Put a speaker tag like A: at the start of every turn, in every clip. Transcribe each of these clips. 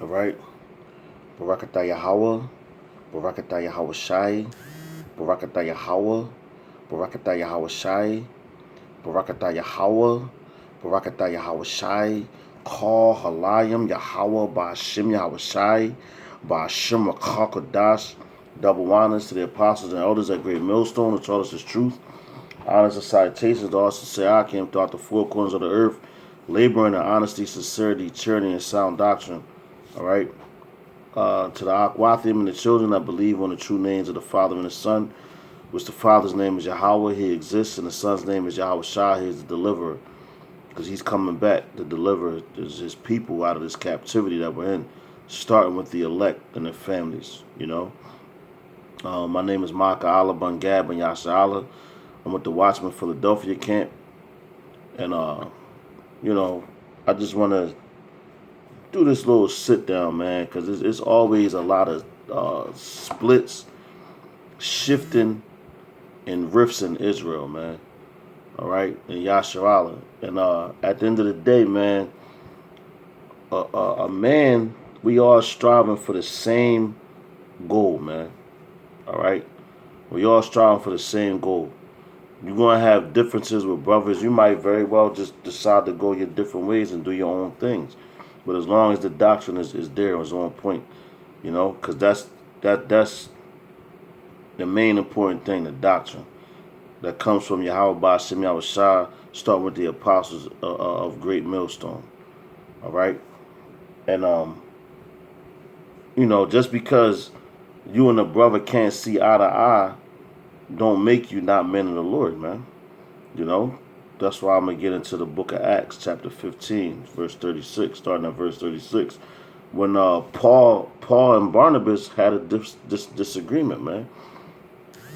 A: All right. Barakatah Yahweh. Barakatah Yahweh Shai. Barakatah Yahweh. Barakatah Yahweh Shai. Barakatah Yahweh. Barakatah Yahweh Shai. Call Halayim Yahweh Ba'Shem Yahweh Shai. Ba'Shem Rakakadash. Double honors to the apostles and elders at Great Millstone who taught us his truth. Honors and salutations to all sincere came throughout the four corners of the earth, laboring in honesty, sincerity, charity, and sound doctrine. All right. To the Akwathim and the children that believe on the true names of the Father and the Son, which the Father's name is Yahweh, he exists, and the Son's name is Yahweh Shah, he is the deliverer, because he's coming back to deliver his people out of this captivity that we're in, starting with the elect and their families, you know. My name is Maka Allah Bungab and Yasha Allah. I'm with the Watchman Philadelphia camp, and you know, I just want to do this little sit down, man, because it's always a lot of splits, shifting, and rifts in Israel, man. All right, and Yasharala, and at the end of the day, man, a man, we all striving for the same goal, man. All right, we all striving for the same goal. You're gonna have differences with brothers. You might very well just decide to go your different ways and do your own things. But as long as the doctrine is there, is on point, you know, because that's the main important thing, the doctrine that comes from Yahweh Ba'Shem Yahweh Shah, start with the apostles of Great Millstone. All right, and you know, just because you and a brother can't see eye to eye, don't make you not men of the Lord, man. You know, that's why I'm gonna get into the book of Acts, chapter 15, verse 36, starting at verse 36, when Paul and Barnabas had a disagreement, man.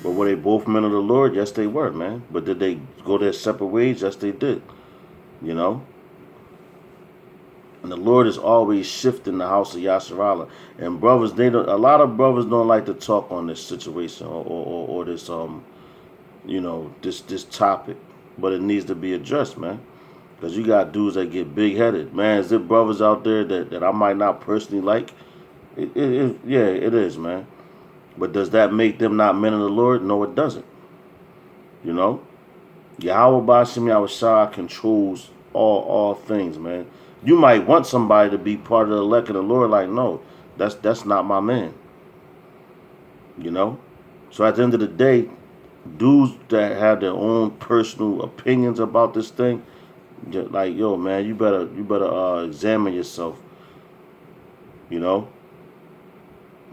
A: But were they both men of the Lord? Yes, they were, man. But did they go their separate ways? Yes, they did. You know, and the Lord is always shifting the house of Yasharala. And brothers, they don't. A lot of brothers don't like to talk on this situation or this you know, this topic, but it needs to be addressed, man. Because you got dudes that get big headed, man. Is there brothers out there that I might not personally like? Yeah, it is, man. But does that make them not men of the Lord? No, it doesn't. You know, Yahweh Ba'Shem Yahweh Shah controls all things, man. You might want somebody to be part of the elect of the Lord, like, no, that's not my man. You know? So at the end of the day, dudes that have their own personal opinions about this thing, like, yo, man, you better examine yourself, you know,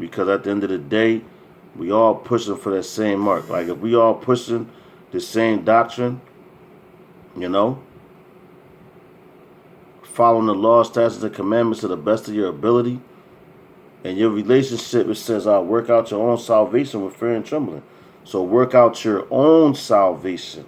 A: because at the end of the day, we all pushing for that same mark. Like, if we all pushing the same doctrine, you know, following the law, statutes, and commandments to the best of your ability, and your relationship, it says, work out your own salvation with fear and trembling. So work out your own salvation.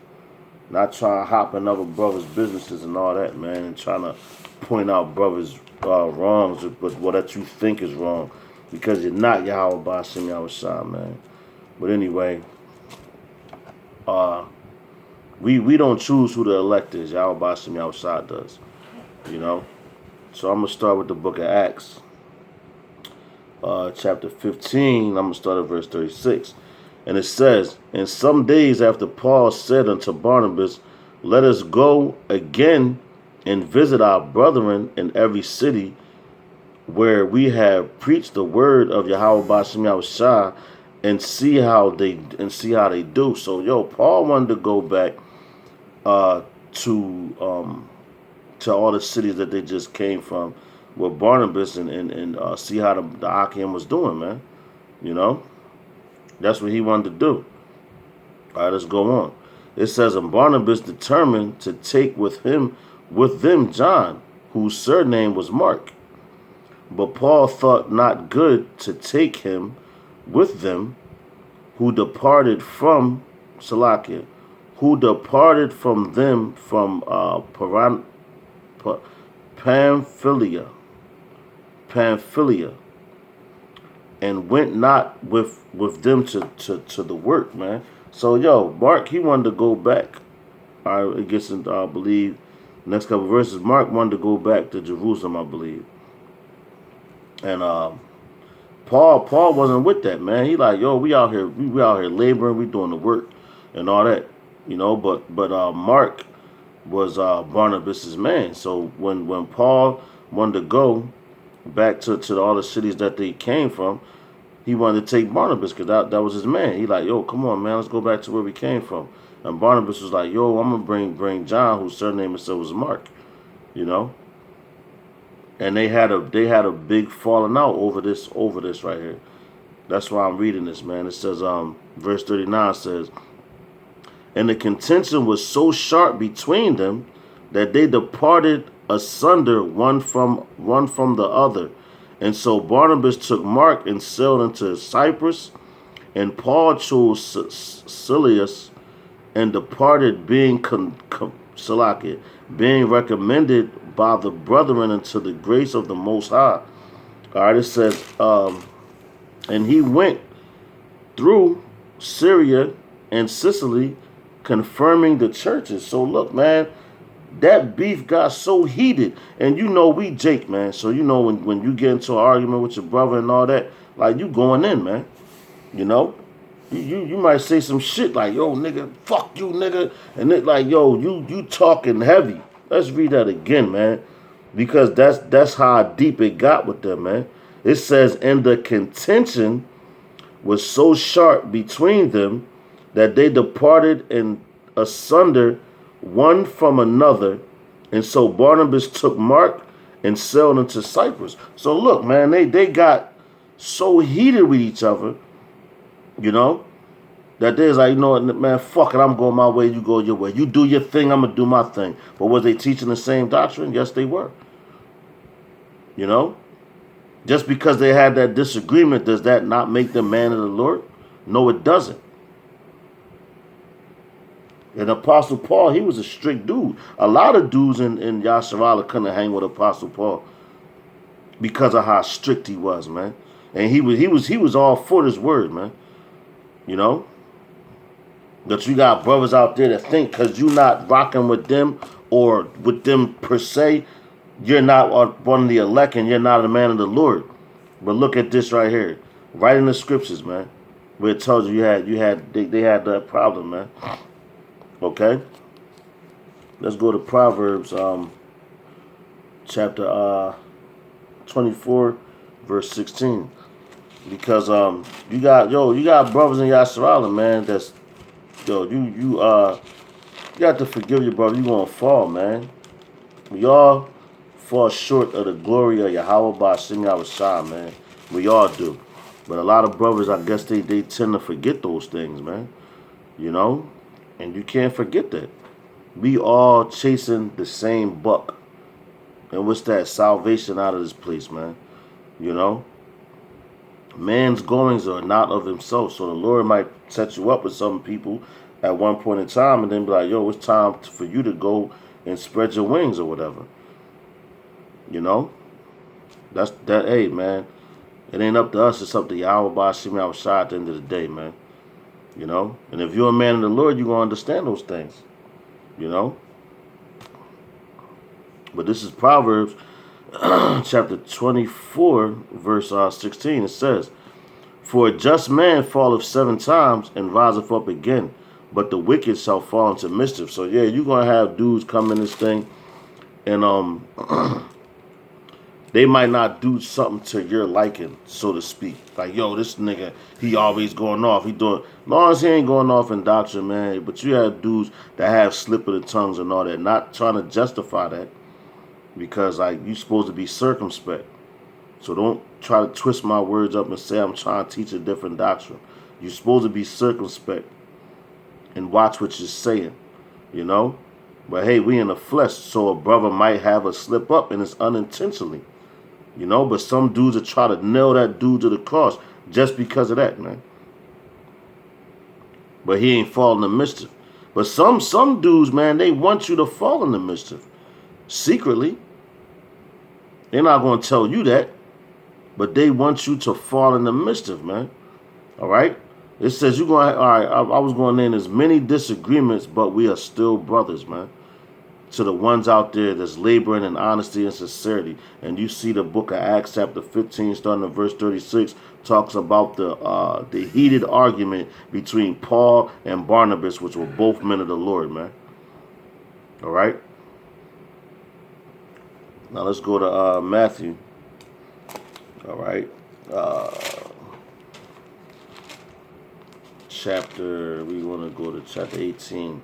A: Not trying to hop in other brothers' businesses and all that, man, and trying to point out brothers' wrongs, but what that you think is wrong, because you're not Yahweh Ba'Shem Yahweh Shah, man. But anyway, we don't choose who the elect is. Yahweh Ba'Shem Yahweh Shah does, you know. So I'm gonna start with the book of Acts, chapter 15. I'm gonna start at verse 36. And it says, and some days after Paul said unto Barnabas, let us go again and visit our brethren in every city where we have preached the word of Yahweh Ba'Shem Yahweh Shah, and see how they do. So Paul wanted to go back to all the cities that they just came from with Barnabas and see how the Achaim was doing, man. You know? That's what he wanted to do. All right, let's go on. It says, and Barnabas determined to take with them John, whose surname was Mark. But Paul thought not good to take him with them, who departed from Salakia, who departed from them from Pamphylia, and went not with them to the work, man. So Mark, he wanted to go back. It gets into, I believe, next couple of verses. Mark wanted to go back to Jerusalem, I believe. And Paul wasn't with that, man. He like, yo, we out here laboring, we doing the work and all that, you know. But Mark was Barnabas's man. So when Paul wanted to go back to all the cities that they came from, he wanted to take Barnabas because that was his man. He like, yo, come on, man, let's go back to where we came from. And Barnabas was like, yo, I'm gonna bring John, whose surname is so was Mark, you know. And they had a big falling out over this right here. That's why I'm reading this, man. It says, verse 39 says, and the contention was so sharp between them that they departed asunder one from the other. And so Barnabas took Mark and sailed into Cyprus, and Paul chose Silas and departed, being recommended by the brethren unto the grace of the Most High. All right, it says, and he went through Syria and Sicily, confirming the churches. So look, man, that beef got so heated, and you know we Jake, man. So you know when you get into an argument with your brother and all that, like you going in, man. You know, you might say some shit like, yo, nigga, fuck you, nigga, and it like, yo, you talking heavy. Let's read that again, man, because that's how deep it got with them, man. It says, and the contention was so sharp between them that they departed and asunder one from another. And so Barnabas took Mark and sailed into Cyprus. So look, man, they got so heated with each other, you know, that there's like, you know what, man, fuck it, I'm going my way, you go your way. You do your thing, I'm going to do my thing. But was they teaching the same doctrine? Yes, they were. You know? Just because they had that disagreement, does that not make them man of the Lord? No, it doesn't. And Apostle Paul, he was a strict dude. A lot of dudes in Yasharala couldn't hang with Apostle Paul because of how strict he was, man. And he was all for this word, man. You know? But you got brothers out there that think because you're not rocking with them or with them per se, you're not one of the elect and you're not a man of the Lord. But look at this right here. Right in the scriptures, man. Where it tells you they had that problem, man. Okay? Let's go to Proverbs chapter 24, verse 16. Because you got brothers in Yasharala, man, that's you got to forgive your brother. You gonna fall, man. We all fall short of the glory of Yahweh Ba'ashem Yahushua, man. We all do. But a lot of brothers, I guess they tend to forget those things, man. You know? And you can't forget that. We all chasing the same buck. And what's that? Salvation out of this place, man. You know? Man's goings are not of himself. So the Lord might set you up with some people at one point in time and then be like, yo, it's time for you to go and spread your wings or whatever. You know? That's that, hey, man. It ain't up to us. It's up to Yahweh Ba'ashem Yahushua at the end of the day, man. You know? And if you're a man of the Lord, you're going to understand those things. You know? But this is Proverbs chapter 24, verse 16. It says, for a just man falleth 7 times and riseth up again, but the wicked shall fall into mischief. So yeah, you're going to have dudes come in this thing and they might not do something to your liking, so to speak. Like, yo, this nigga, he always going off. He doing, as long as he ain't going off in doctrine, man. But you have dudes that have slip of the tongues and all that. Not trying to justify that. Because, like, you supposed to be circumspect. So don't try to twist my words up and say I'm trying to teach a different doctrine. You're supposed to be circumspect and watch what you're saying, you know? But, hey, we in the flesh, so a brother might have a slip up and it's unintentionally. You know, but some dudes will try to nail that dude to the cross just because of that, man. But he ain't falling in mischief. But some dudes, man, they want you to fall in the mischief. Secretly. They're not going to tell you that. But they want you to fall in the mischief, man. All right? It says you're going to, all right, I was going to name as many disagreements, but we are still brothers, man. to the ones out there that's laboring in honesty and sincerity. And you see the book of Acts chapter 15 starting at verse 36 talks about the heated argument between Paul and Barnabas, which were both men of the Lord, man. All right. Now let's go to Matthew. All right. We want to go to chapter 18.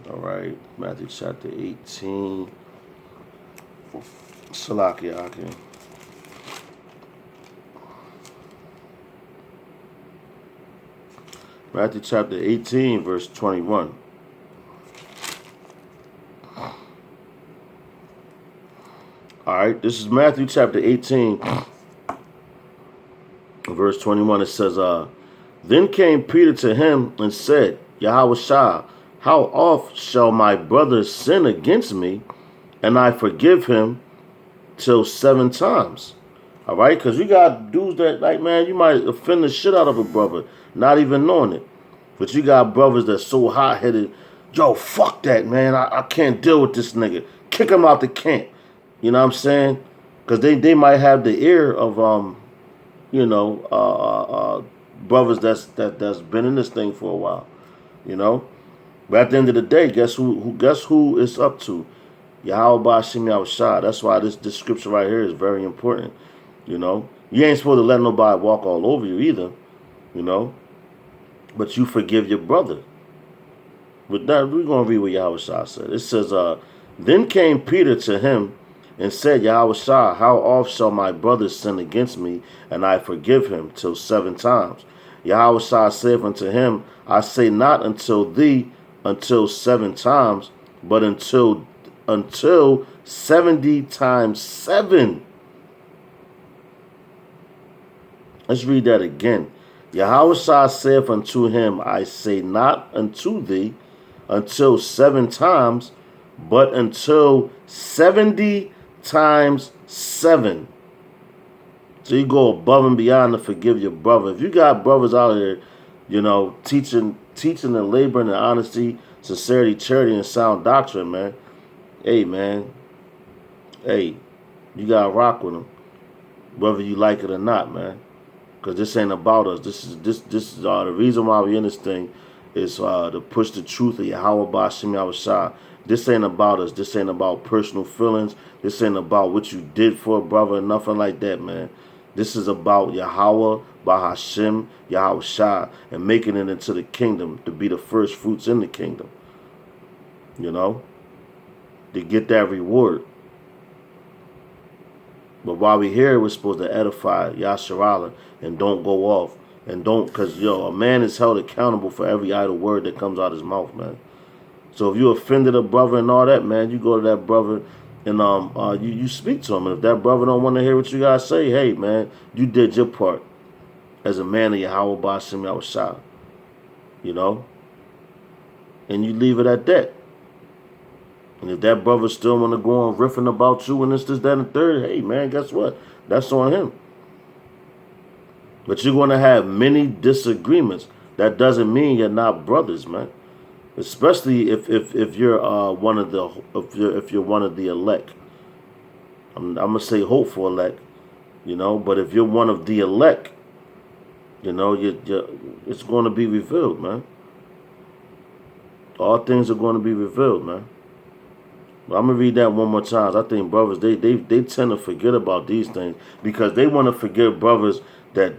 A: All right. Matthew chapter 18. Salakia, okay. Matthew chapter 18, verse 21. All right, this is Matthew chapter 18, verse 21. It says, Then came Peter to him and said, Yahushua, how oft shall my brother sin against me, and I forgive him till 7 times? All right, because you got dudes that, like, man, you might offend the shit out of a brother, not even knowing it. But you got brothers that's so hot-headed, yo, fuck that, man. I can't deal with this nigga. Kick him out the camp. You know what I'm saying? Because they might have the ear of brothers that's been in this thing for a while, you know. But at the end of the day, guess who it's up to? Yahweh Ba'Shem Yahushua. That's why this scripture right here is very important. You know, you ain't supposed to let nobody walk all over you either. You know, but you forgive your brother. But that we're gonna read what Yahushua said. It says, Then came Peter to him and said, Yahushua, how oft shall my brother sin against me, and I forgive him till 7 times? Yahushua said unto him, I say not until 7 times, but until 70 times 7. Let's read that again. Yahushua saith unto him, I say not unto thee until 7 times, but until 70 times 7. So you go above and beyond to forgive your brother. If you got brothers out here, you know, teaching and laboring in honesty, sincerity, charity, and sound doctrine, man. Hey, man. Hey, you gotta rock with them, whether you like it or not, man. Because this ain't about us. This is the reason why we in this thing is to push the truth of Yahweh Ba'Shem Yahushua. This ain't about us. This ain't about personal feelings. This ain't about what you did for a brother, nothing like that, man. This is about Yahweh Ba'Shem Yahushua and making it into the kingdom to be the first fruits in the kingdom. You know, to get that reward. But while we here, we're supposed to edify Yasharala and don't go off. And don't, because, a man is held accountable for every idle word that comes out his mouth, man. So if you offended a brother and all that, man, you go to that brother and you speak to him. And if that brother don't want to hear what you guys say, hey, man, you did your part as a man of Yahweh Ba'Shem Yahushua. You know? And you leave it at that. And if that brother still want to go on riffing about you and this, that, and the third, hey, man, guess what? That's on him. But you're going to have many disagreements. That doesn't mean you're not brothers, man. Especially if you're one of the elect. I'm gonna say hopeful elect, But if you're one of the elect, it's going to be revealed, man. All things are going to be revealed, man. I'm gonna read that one more time. I think brothers they tend to forget about these things because they want to forgive brothers that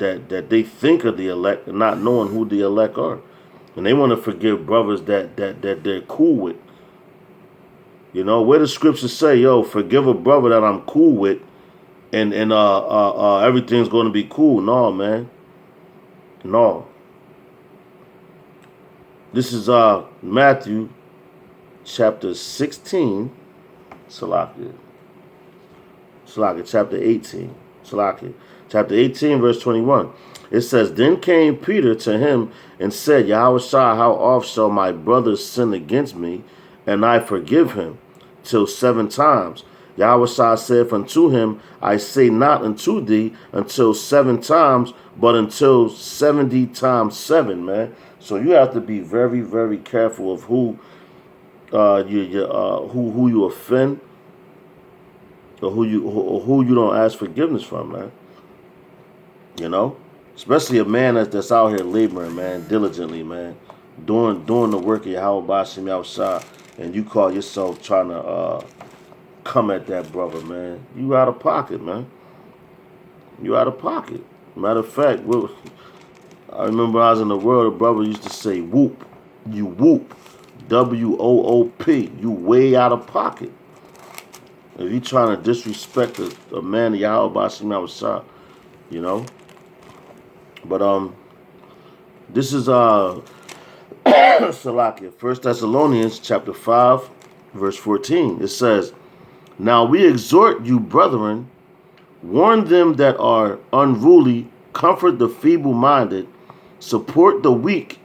A: they think are the elect, not knowing who the elect are, and they want to forgive brothers that they're cool with. Where the scriptures say, "Yo, forgive a brother that I'm cool with," and everything's going to be cool. No, man. No. This is Matthew chapter 16. Salakia, chapter 18. Salakia, chapter 18, verse 21. It says, Then came Peter to him and said, Yahushua, how oft shall my brother sin against me, and I forgive him? Till 7 times. Yahushua saith unto him, I say not unto thee until 7 times, but until 70 times 7, man. So you have to be very, very careful of who who you offend, or who you don't ask forgiveness from, man. You know, especially a man that's out here laboring, man, diligently, man, doing the work of Yahweh Bashim outside, and you call yourself trying to come at that brother, man. You out of pocket, man. You out of pocket. Matter of fact, I remember I was in the world, a brother used to say, whoop. You whoop. WOOP. You way out of pocket. If you trying to disrespect a man of Yahweh Bashim outside, you know. But this is Salakia, 1 Thessalonians chapter 5, verse 14. It says, "Now we exhort you, brethren, warn them that are unruly, comfort the feeble-minded, support the weak,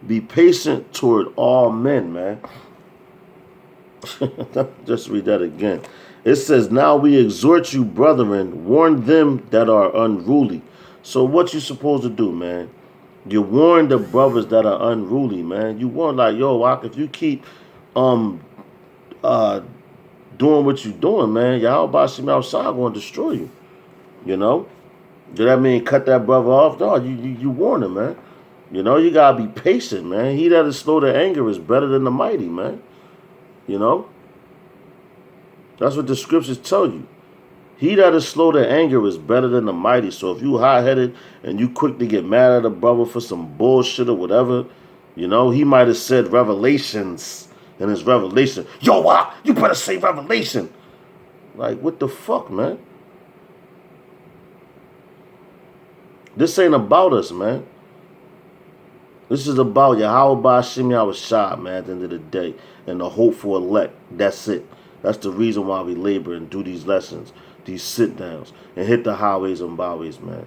A: be patient toward all men," man. Just read that again. It says, "Now we exhort you, brethren, warn them that are unruly." So what you supposed to do, man? You warn the brothers that are unruly, man. You warn like, yo, if you keep doing what you doing, man, Yahweh Bashim outside going to destroy you. You know? Does that mean cut that brother off? No, you warn him, man. You know, you gotta be patient, man. He that is slow to anger is better than the mighty, man. You know? That's what the scriptures tell you. He that is slow to anger is better than the mighty. So if you hot-headed and you quick to get mad at a brother for some bullshit or whatever, you know, he might have said revelations in his revelation. Yo, you better say revelation. Like, what the fuck, man? This ain't about us, man. This is about Yahweh Bashim Yahushua, man, at the end of the day. And the hope for elect. That's it. That's the reason why we labor and do these lessons, these sit-downs, and hit the highways and byways, man.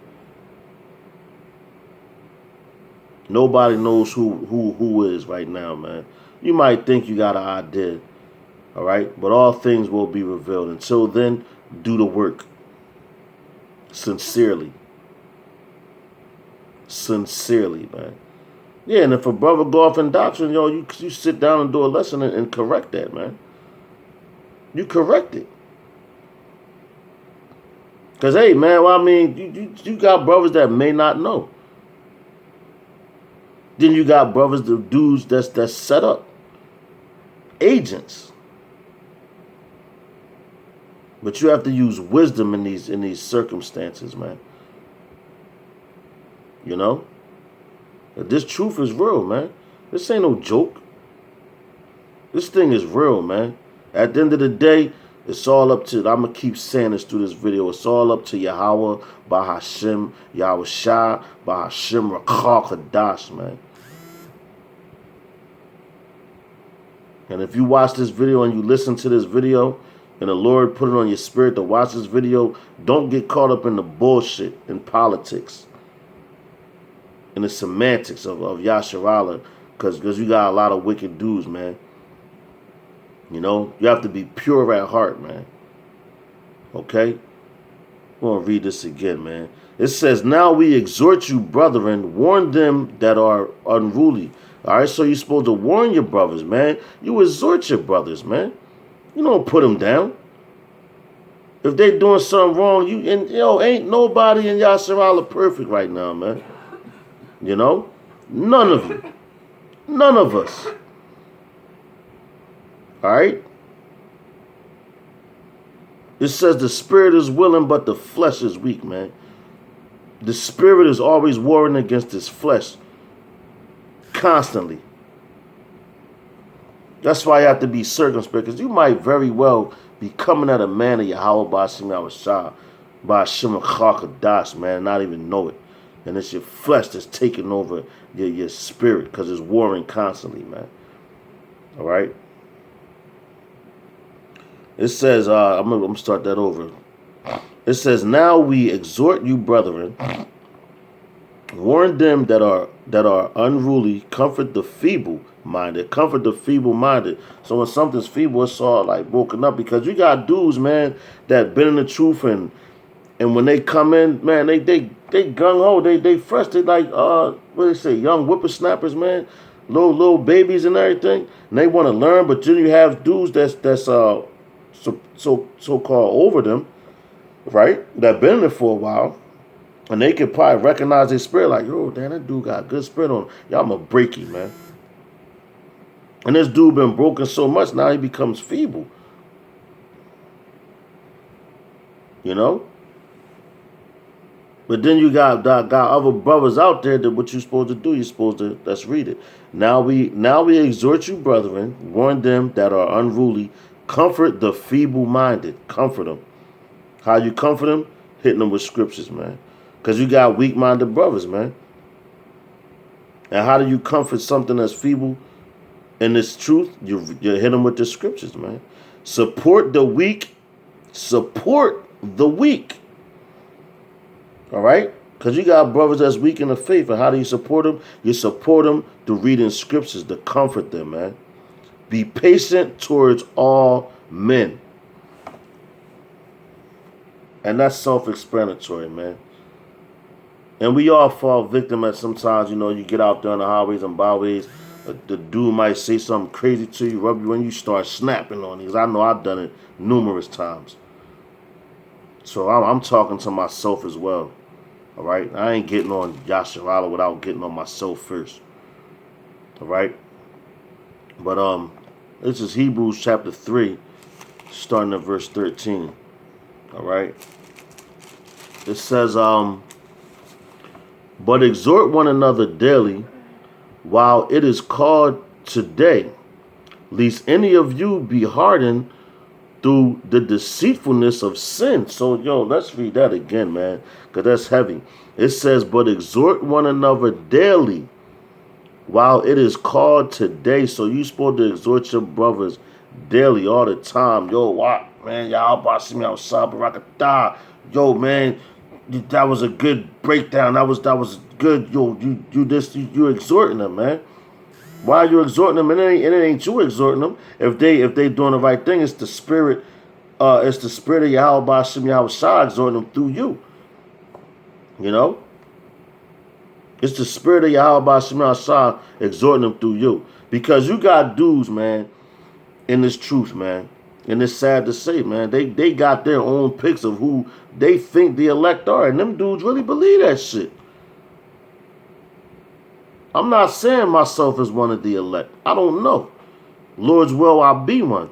A: Nobody knows who is right now, man. You might think you got an idea, all right? But all things will be revealed. Until then, do the work. Sincerely. Sincerely, man. Yeah, and if a brother go off in doctrine, yo, you sit down and do a lesson and correct that, man. You correct it. Because, hey, man, well, I mean, you got brothers that may not know. Then you got brothers, the dudes that's set up. Agents. But you have to use wisdom in these circumstances, man. You know? This truth is real, man. This ain't no joke. This thing is real, man. At the end of the day, it's all up to, I'm going to keep saying this through this video, it's all up to Yahweh, Bahashim, Yahushua, Bahashim, Rakah, Kadash, man. And if you watch this video and you listen to this video, and the Lord put it on your spirit to watch this video, don't get caught up in the bullshit in politics. In the semantics of Yasharala, because you got a lot of wicked dudes, man. You know, you have to be pure at heart, man. Okay? I'm going to read this again, man. It says, "Now we exhort you, brethren, warn them that are unruly." All right, so you're supposed to warn your brothers, man. You exhort your brothers, man. You don't put them down. If they doing something wrong, ain't nobody in Yasharala perfect right now, man. You know? None of you. None of us. Alright? It says the spirit is willing, but the flesh is weak, man. The spirit is always warring against his flesh. Constantly. That's why you have to be circumspect, because you might very well be coming at a man of Yahweh Bashim Yahushua, Bashim Kadash, man, not even know it. And it's your flesh that's taking over your spirit, because it's warring constantly, man. All right? It says, I'm going to start that over. It says, "Now we exhort you, brethren, warn them that are unruly, comfort the feeble-minded." Comfort the feeble-minded. So when something's feeble, it's all like broken up, because you got dudes, man, that been in the truth, and when they come in, man, they gung-ho, they fresh, they like, what do they say, young whippersnappers, man. little babies and everything, and they want to learn. But then you have dudes that's so called over them, right? That been there for a while, and they can probably recognize their spirit, like, yo, damn, that dude got a good spirit on him. Y'all, I'ma break you, man. And this dude been broken so much, now he becomes feeble. You know? But then you got other brothers out there that what you supposed to do, you're supposed to, let's read it. Now we exhort you, brethren, warn them that are unruly, comfort the feeble-minded, comfort them. How you comfort them? Hitting them with scriptures, man. Because you got weak-minded brothers, man. And how do you comfort something that's feeble in this truth? You hit them with the scriptures, man. Support the weak. Support the weak. All right? Because you got brothers that's weak in the faith. And how do you support them? You support them through reading scriptures to comfort them, man. Be patient towards all men. And that's self-explanatory, man. And we all fall victim at sometimes, you know, you get out there on the highways and byways, the dude might say something crazy to you, rub you when you start snapping on these. I know I've done it numerous times. So I'm talking to myself as well. All right? I ain't getting on Yasharala without getting on myself first. All right? But this is Hebrews chapter 3, starting at verse 13. All right? It says, but exhort one another daily while it is called today, lest any of you be hardened through the deceitfulness of sin. So, yo, let's read that again, man, because that's heavy. It says, but exhort one another daily while it is called today. So you supposed to exhort your brothers daily, all the time. Yo, what, man, y'all about to see me outside, Barakatah. Yo, man, that was a good breakdown. That was good. Yo, you exhorting them, man. Why are you exhorting them? And it ain't you exhorting them. If they doing the right thing, it's the spirit. It's the spirit of Yahweh Ba'ashem Yahweh Shah exhorting them through you. You know, it's the spirit of Yahweh Ba'ashem Yahweh Shah exhorting them through you, because you got dudes, man, in this truth, man. And it's sad to say, man, they got their own picks of who they think the elect are. And them dudes really believe that shit. I'm not saying myself as one of the elect. I don't know. Lord's will, I'll be one.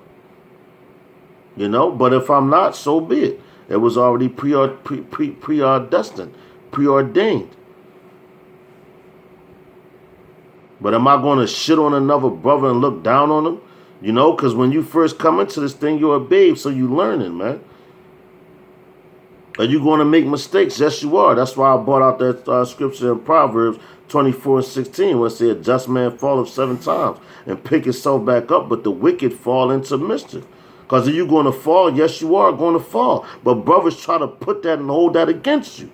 A: You know, but if I'm not, so be it. It was already predestined, preordained. But am I going to shit on another brother and look down on him? You know, because when you first come into this thing, you're a babe, so you learning, man. Are you going to make mistakes? Yes, you are. That's why I brought out that scripture in Proverbs 24:16, where it said, a just man falleth 7 times and pick himself back up, but the wicked fall into mischief. Because are you going to fall? Yes, you are going to fall. But brothers try to put that and hold that against you.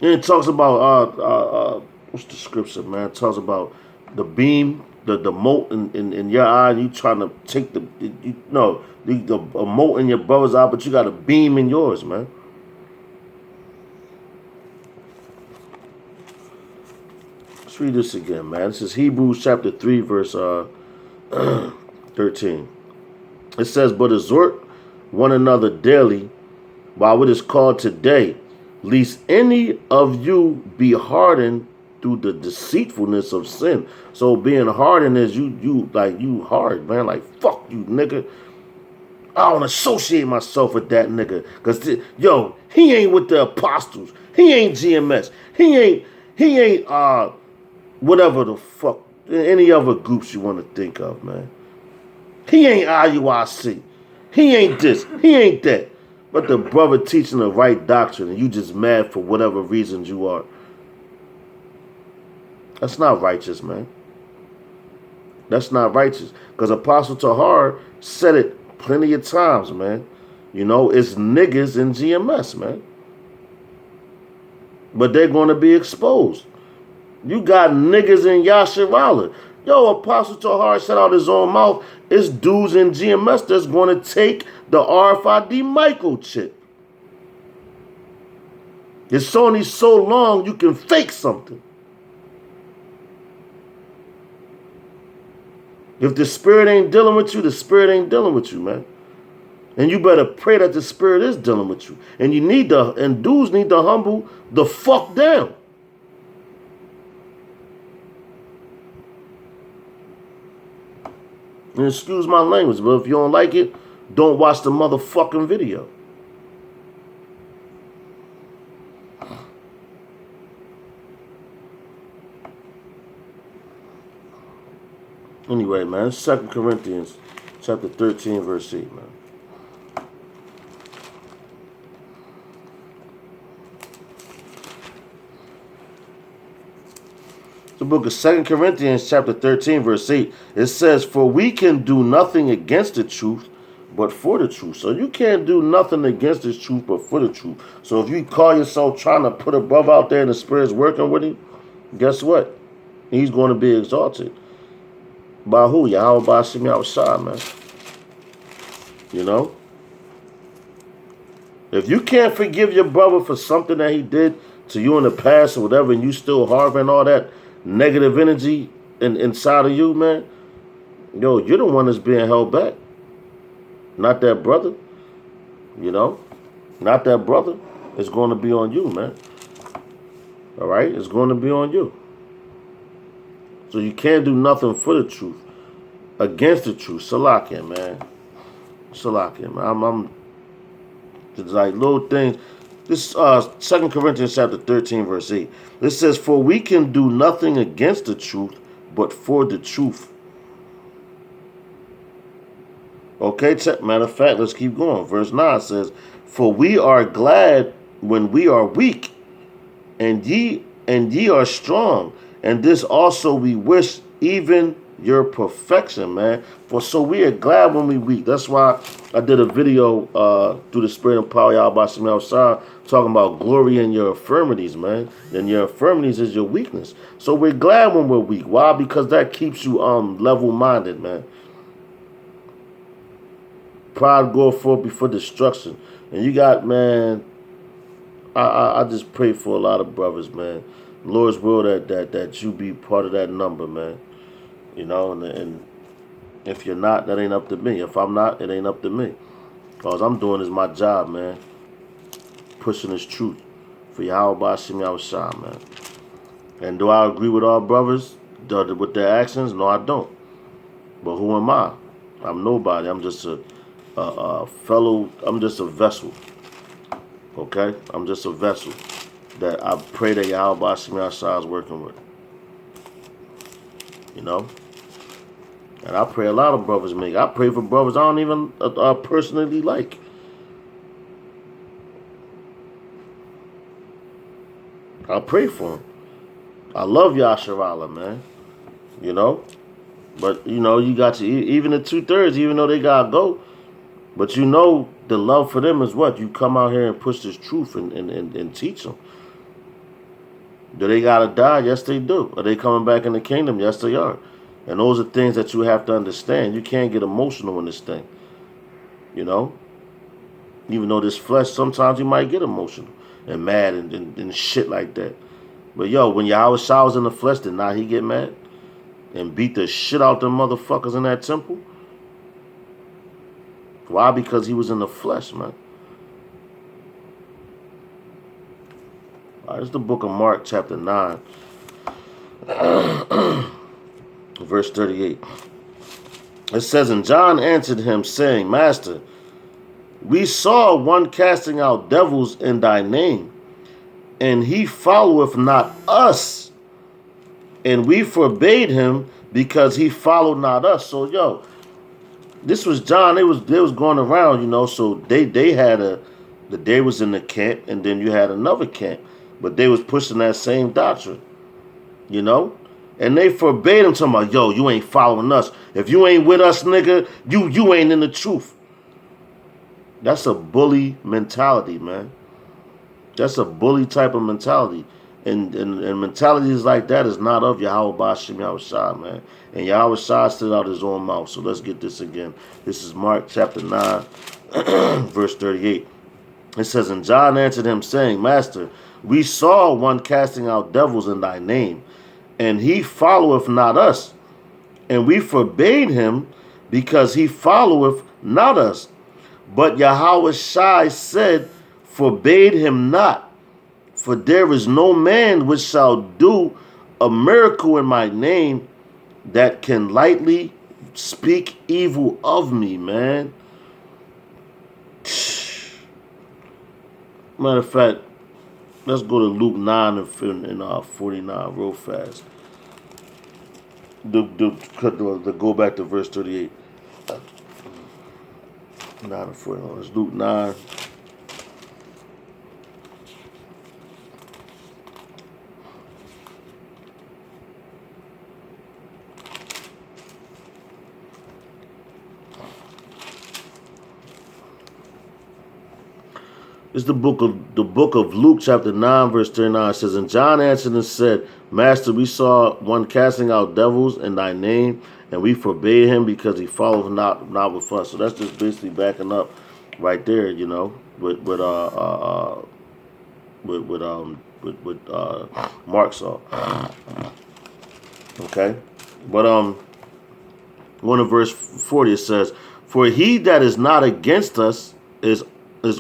A: And it talks about, what's the scripture, man? It talks about the beam, the mote in your eye, and you trying to take the mote in your brother's eye, but you got a beam in yours, man. Let's read this again, man. This is Hebrews chapter 3, verse 13. It says, but exhort one another daily while it is called today, lest any of you be hardened through the deceitfulness of sin. So being hardened is you hard, man. Like, fuck you, nigga. I don't associate myself with that nigga. Because, he ain't with the apostles. He ain't GMS. He ain't, whatever the fuck, any other groups you want to think of, man. He ain't IUIC. He ain't this. He ain't that. But the brother teaching the right doctrine and you just mad for whatever reasons you are. That's not righteous, man. That's not righteous. Because Apostle Tahar said it plenty of times, man. You know, it's niggas in GMS, man. But they're going to be exposed. You got niggas in Yasharala. Yo, Apostle Tahar said out his own mouth, it's dudes in GMS that's going to take the RFID microchip. It's only so long you can fake something. If the spirit ain't dealing with you, the spirit ain't dealing with you, man. And you better pray that the spirit is dealing with you. And dudes need to humble the fuck down. And excuse my language, but if you don't like it, don't watch the motherfucking video. Anyway, man, 2 Corinthians chapter 13, verse 8, man. The book of 2 Corinthians chapter 13, verse 8, it says, for we can do nothing against the truth, but for the truth. So you can't do nothing against this truth, but for the truth. So if you call yourself trying to put a brother out there and the spirit's working with him, guess what? He's going to be exalted. By who? Yahweh Bashim Yahushua, man. You know? If you can't forgive your brother for something that he did to you in the past or whatever, and you still harboring all that negative energy inside of you, man, yo, you're the one that's being held back. Not that brother. You know? Not that brother. It's going to be on you, man. All right? It's going to be on you. So you can't do nothing for the truth, against the truth. Salakia, man. Salakia, man. I'm just like little things. This 2 Corinthians chapter 13, verse 8. It says, for we can do nothing against the truth, but for the truth. Okay, matter of fact, let's keep going. Verse 9 says, for we are glad when we are weak, and ye are strong. And this also we wish, even your perfection, man. For so we are glad when we weak. That's why I did a video through the spirit and power of Yahweh Shem Shah talking about glory in your infirmities, man. And your infirmities is your weakness. So we're glad when we're weak. Why? Because that keeps you level-minded, man. Pride goeth forth before destruction. And you got, man, I just pray for a lot of brothers, man. Lord's will that you be part of that number, man. You know, and if you're not, that ain't up to me. If I'm not, it ain't up to me. All I'm doing is my job, man. Pushing this truth for Yahweh Bashim Yahushua, man. And do I agree with all brothers with their actions? No, I don't. But who am I? I'm nobody. I'm just a fellow. I'm just a vessel. Okay? I'm just a vessel that I pray that Yahweh Bashim Yahushua is working with. You know? And I pray a lot of brothers make. I pray for brothers I don't even personally like. I pray for them. I love Yasharala, man. You know? But, you know, you got to, even the 2/3, even though they got to go. But you know, the love for them is what? You come out here and push this truth and teach them. Do they got to die? Yes, they do. Are they coming back in the kingdom? Yes, they are. And those are things that you have to understand. You can't get emotional in this thing. You know? Even though this flesh, sometimes you might get emotional and mad and shit like that. But yo, when Yahweh Shah was in the flesh, did not he get mad? And beat the shit out them motherfuckers in that temple? Why? Because he was in the flesh, man. All right, it's the book of Mark, chapter 9. Verse 38. It says, and John answered him, saying, Master, we saw one casting out devils in thy name, and he followeth not us. And we forbade him because he followed not us. So, yo, this was John. They was going around, you know. So they had they was in the camp, and then you had another camp, but they was pushing that same doctrine, you know. And they forbade him, talking about, yo, you ain't following us. If you ain't with us, nigga, you ain't in the truth. That's a bully mentality, man. That's a bully type of mentality. And mentalities like that is not of Yahweh Bashim Yahushua, man. And Yahweh Shah stood out his own mouth. So let's get this again. This is Mark chapter 9, verse 38. It says, and John answered him, saying, Master, we saw one casting out devils in thy name, and he followeth not us. And we forbade him, because he followeth not us. But Yahweh Shai said, forbade him not. For there is no man which shall do a miracle in my name that can lightly speak evil of me, man. Matter of fact, let's go to Luke 9 and 49 real fast. To go back to verse 38. 9 and 49. It's Luke 9. It's the book of Luke, chapter 9, verse 39. It says, and John answered and said, Master, we saw one casting out devils in thy name, and we forbade him because he followed not with us. So that's just basically backing up right there, you know, with Mark saw. Okay, but going to verse 40, it says, for he that is not against us is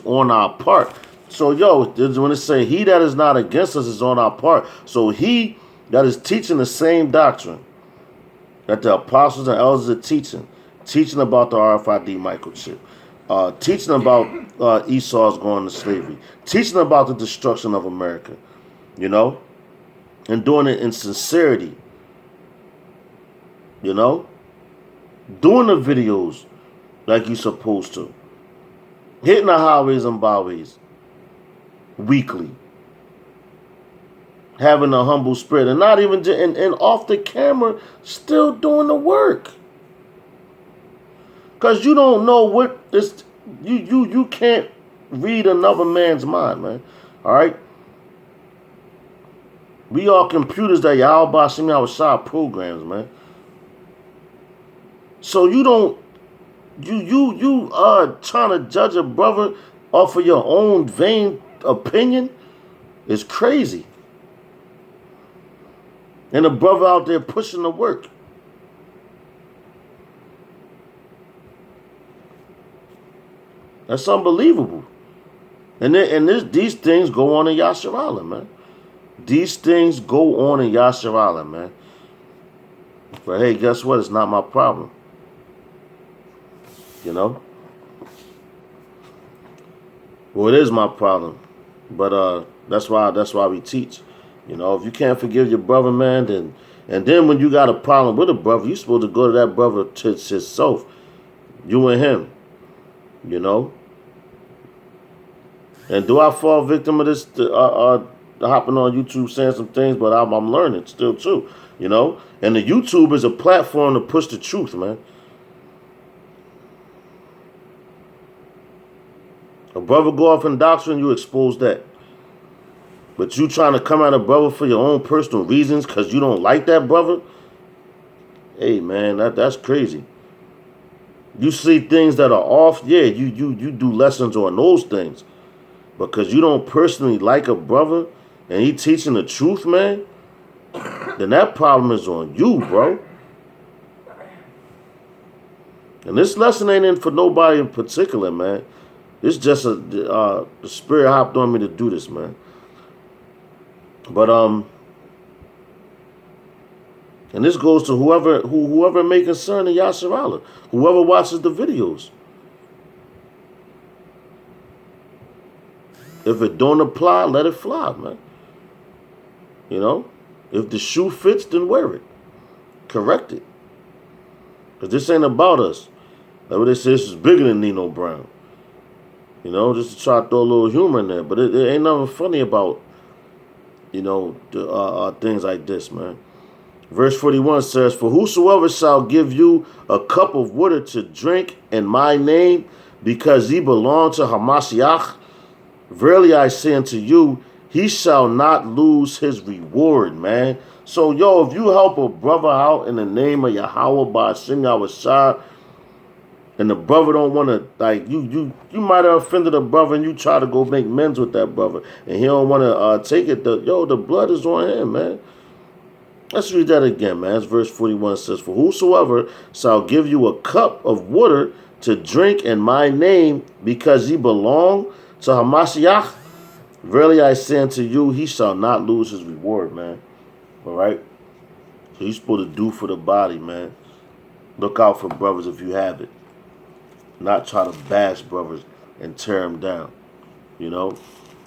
A: on our part. So, when it say he that is not against us is on our part, so he that is teaching the same doctrine that the apostles and elders are teaching about the RFID microchip, teaching about Esau's going to slavery, teaching about the destruction of America, you know, and doing it in sincerity, you know, doing the videos like you're supposed to, hitting the highways and byways weekly, having a humble spirit, and not even and off the camera still doing the work, because you don't know what this you can't read another man's mind, man. All right, we are computers that Yahweh Shem Shah programs, man. So you are trying to judge a brother off of your own vain opinion is crazy. And a brother out there pushing the work. That's unbelievable. And these things go on in Yasser Island, man. These things go on in Yasser Island, man. But hey, guess what? It's not my problem. You know? Well, it is my problem. But that's why we teach. You know, if you can't forgive your brother, man, then when you got a problem with a brother, you're supposed to go to that brother to himself. You and him. You know? And do I fall victim of this hopping on YouTube saying some things, but I'm learning still too. You know? And the YouTube is a platform to push the truth, man. A brother go off in doctrine, you expose that. But you trying to come at a brother for your own personal reasons because you don't like that brother? Hey, man, that's crazy. You see things that are off, yeah, you do lessons on those things. Because you don't personally like a brother and he teaching the truth, man, then that problem is on you, bro. And this lesson ain't in for nobody in particular, man. It's just the spirit hopped on me to do this, man. But and this goes to whoever may concern in Yasser Allah, whoever watches the videos. If it don't apply, let it fly, man. You know, if the shoe fits, then wear it. Correct it. Because this ain't about us. Like what they say, this is bigger than Nino Brown. You know, just to try to throw a little humor in there. But it ain't nothing funny about, you know, things like this, man. Verse 41 says, for whosoever shall give you a cup of water to drink in my name, because ye belong to Hamashiach, verily I say unto you, he shall not lose his reward, man. So, if you help a brother out in the name of Yahweh by Hashem Yahweh Shai, and the brother don't want to, like, you might have offended a brother and you try to go make amends with that brother, and he don't want to take it. The blood is on him, man. Let's read that again, man. That's verse 41. It says, "For whosoever shall give you a cup of water to drink in my name, because ye belong to Hamashiach, verily I say unto you, he shall not lose his reward," man. All right? So you're supposed to do for the body, man. Look out for brothers if you have it. Not try to bash brothers and tear them down. You know?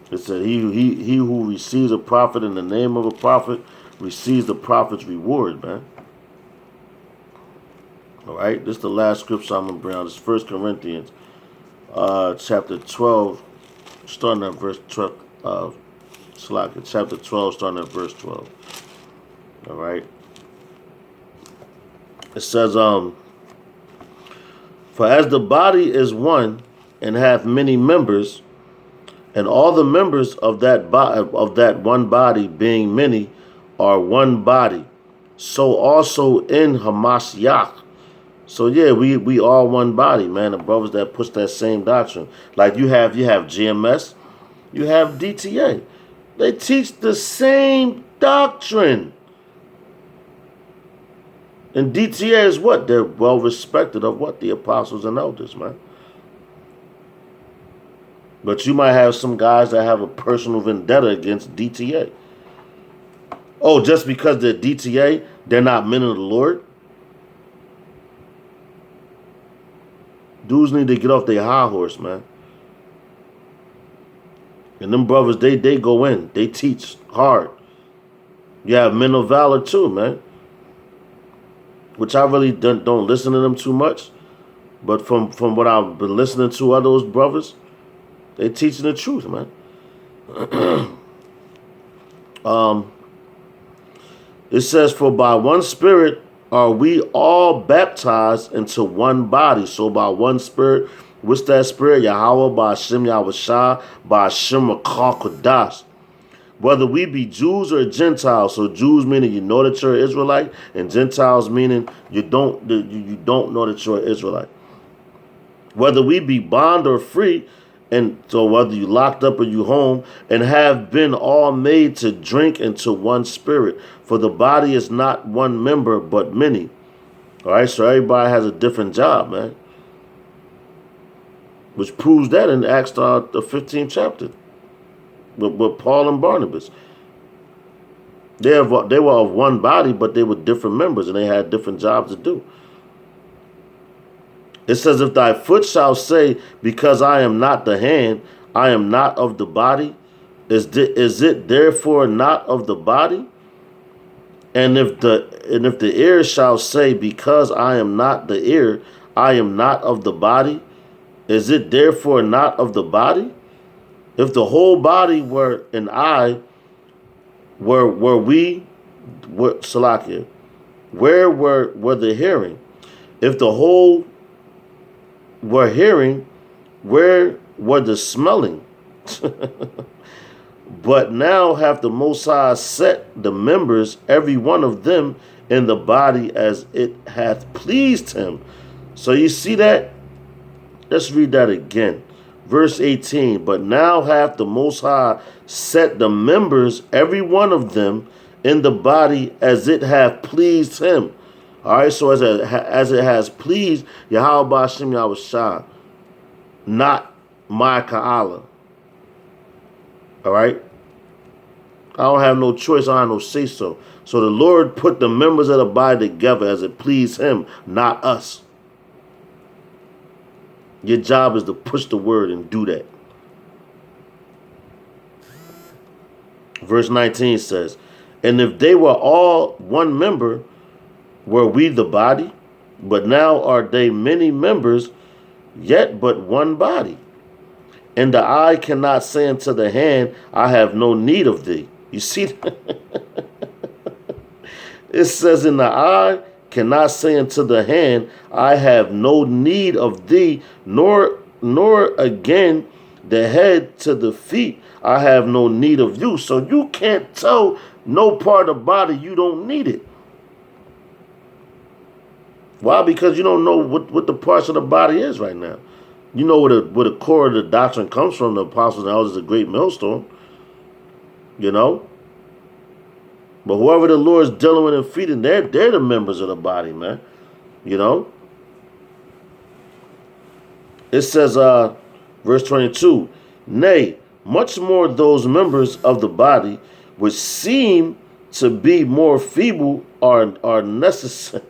A: It said, he who receives a prophet in the name of a prophet receives the prophet's reward, man. All right? This is the last scripture I'm going to bring out. This is 1 Corinthians chapter 12, starting at verse 12. Chapter 12, starting at verse 12. All right? It says, "For as the body is one and hath many members, and all the members of that one body, being many, are one body, so also in Hamashiach." So yeah, we all one body, man. The brothers that push that same doctrine, like you have GMS, you have DTA. They teach the same doctrine. And DTA is what? They're well respected of what? The apostles and elders, man. But you might have some guys that have a personal vendetta against DTA. Oh, just because they're DTA, they're not men of the Lord? Dudes need to get off their high horse, man. And them brothers, they go in. They teach hard. You have men of valor too, man. Which I really don't listen to them too much. But from what I've been listening to of those brothers, they teaching the truth, man. It says, "For by one Spirit are we all baptized into one body." So by one Spirit, what's that Spirit? Yahweh, by Hashem Yahushua, by Hashem Kodash. Whether we be Jews or Gentiles. So Jews meaning you know that you're an Israelite, and Gentiles meaning you don't know that you're an Israelite. Whether we be bond or free, and so whether you locked up or you home, and have been all made to drink into one Spirit. For the body is not one member, but many. All right, so everybody has a different job, man. Which proves that in Acts the 15th chapter. With Paul and Barnabas. They were of one body, but they were different members, and they had different jobs to do. It says, "If thy foot shall say, because I am not the hand, I am not of the body, is it therefore not of the body? And if the ear shall say, because I am not the ear, I am not of the body, is it therefore not of the body? If the whole body were an eye, were Salakia, where were the hearing? If the whole were hearing, where were the smelling? But now hath the Most High set the members, every one of them, in the body as it hath pleased him." So you see that? Let's read that again. Verse 18, "But now hath the Most High set the members, every one of them, in the body as it hath pleased him." All right, so as it has pleased Yahweh B'Hashem Yahushua, not my Ka'ala. All right? I don't have no choice. I don't have no say-so. So the Lord put the members of the body together as it pleased him, not us. Your job is to push the word and do that. Verse 19 says, "And if they were all one member, were we the body? But now are they many members, yet but one body. And the eye cannot say unto the hand, I have no need of thee." You see that? It says, "In the eye cannot say unto the hand, I have no need of thee, nor again the head to the feet, I have no need of you." So you can't tell no part of the body you don't need it. Why? Because you don't know what the parts of the body is right now. You know where the core of the doctrine comes from. The apostles and elders, a great millstone. You know. But whoever the Lord is dealing with and feeding, they're the members of the body, man. You know. It says, verse 22, nay, much more those members of the body which seem to be more feeble are necessary.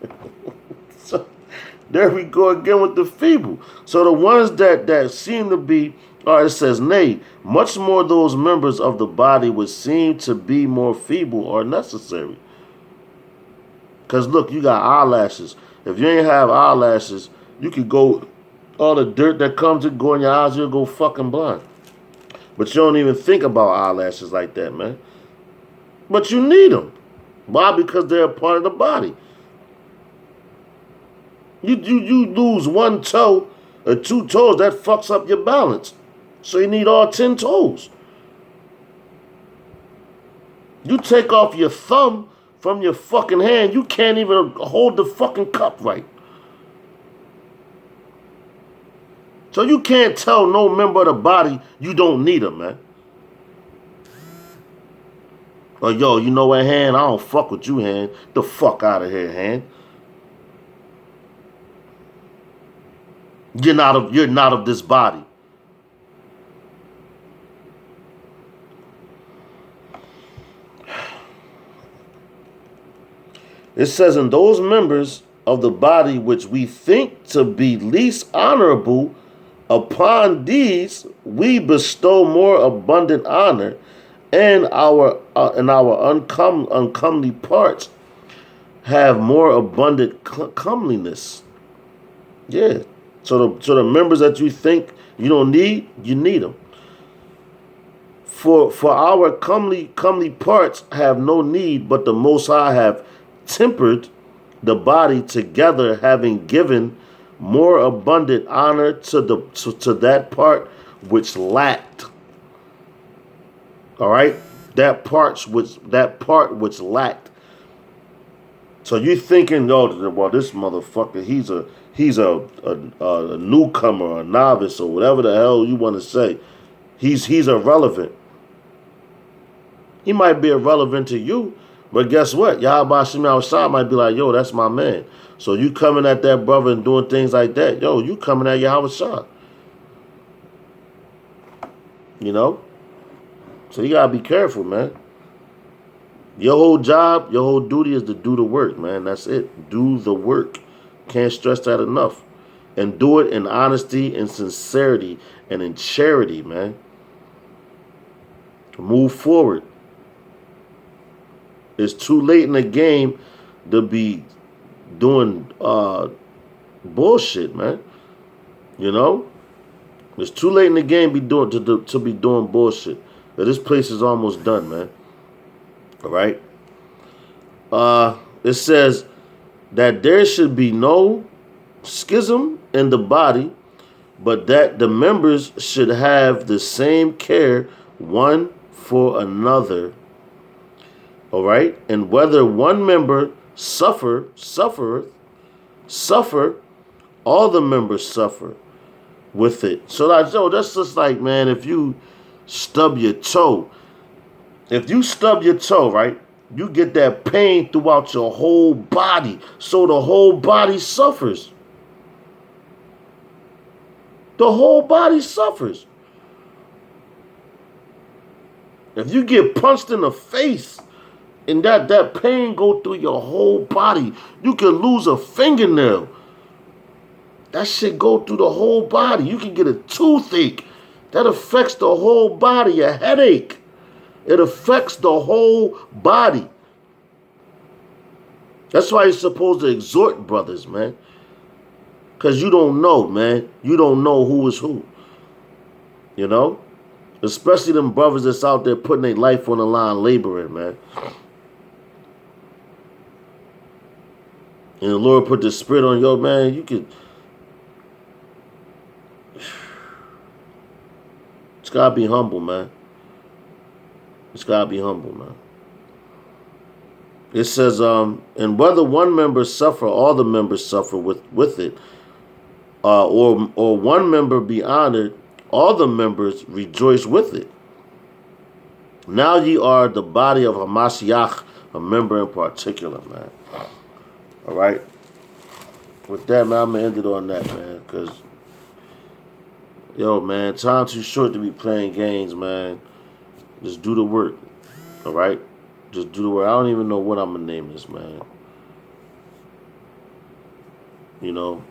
A: So there we go again with the feeble. So the ones that seem to be, it says, nay, much more those members of the body which seem to be more feeble are necessary. Because look, you got eyelashes. If you ain't have eyelashes, you could go, all the dirt that comes and go in your eyes, you'll go fucking blind. But you don't even think about eyelashes like that, man. But you need them. Why? Because they're a part of the body. You lose one toe or two toes, that fucks up your balance. So you need all 10 toes. You take off your thumb from your fucking hand, you can't even hold the fucking cup right. So you can't tell no member of the body you don't need them, man. Or yo, you know what, hand? I don't fuck with you, hand. The fuck out of here, hand. You're not of this body. It says, in those members of the body which we think to be least honorable, upon these we bestow more abundant honor, and our uncomely parts have more abundant comeliness. Yeah. So the members that you think you don't need, you need them. For our comely parts have no need, but the Most High have tempered the body together, having given more abundant honor to that part which lacked. All right, that part which lacked. So you thinking, oh, well, this motherfucker, he's a newcomer, a novice, or whatever the hell you want to say. He's irrelevant. He might be irrelevant to you, but guess what? Yahweh Shem outside might be like, yo, that's my man. So you coming at that brother and doing things like that, yo, you coming at Yahweh Shah. You know? So you gotta be careful, man. Your whole job, your whole duty is to do the work, man. That's it. Do the work. Can't stress that enough. And do it in honesty and sincerity and in charity, man. Move forward. It's too late in the game to be doing bullshit, man. You know? It's too late in the game to be doing bullshit. But this place is almost done, man. All right? It says that there should be no schism in the body, but that the members should have the same care one for another. All right? And whether one member suffer, all the members suffer with it. So that's just like, man, if you stub your toe, right, you get that pain throughout your whole body. So the whole body suffers. The whole body suffers. If you get punched in the face and that pain go through your whole body, you can lose a fingernail. That shit go through the whole body. You can get a toothache. That affects the whole body. A headache. It affects the whole body. That's why you're supposed to exhort brothers, man. Because you don't know, man. You don't know who is who. You know? Especially them brothers that's out there putting their life on the line laboring, man. And the Lord put the spirit on yo, man. You could... It's got to be humble, man. It's got to be humble, man. It says, and whether one member suffer, all the members suffer with it, or one member be honored, all the members rejoice with it. Now ye are the body of Hamashiach, a member in particular, man. All right. With that, man, I'm gonna end it on that, man, because yo, man, time too short to be playing games, man. Just do the work. All right. Just do the work. I don't even know what I'm gonna name this, man. You know,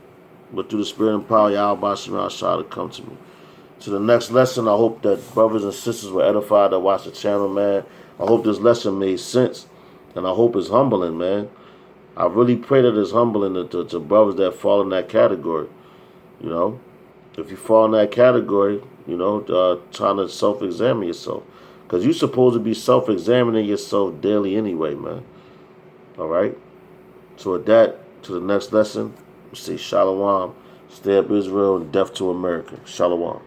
A: but through the spirit and power, Yahweh Shema Shah to come to me. To the next lesson, I hope that brothers and sisters were edified that watch the channel, man. I hope this lesson made sense, and I hope it's humbling, man. I really pray that it's humbling to brothers that fall in that category. You know, if you fall in that category, you know, trying to self-examine yourself. Because you're supposed to be self-examining yourself daily anyway, man. All right? So with that, to the next lesson, we say Shalom, stay up Israel, and death to America. Shalom.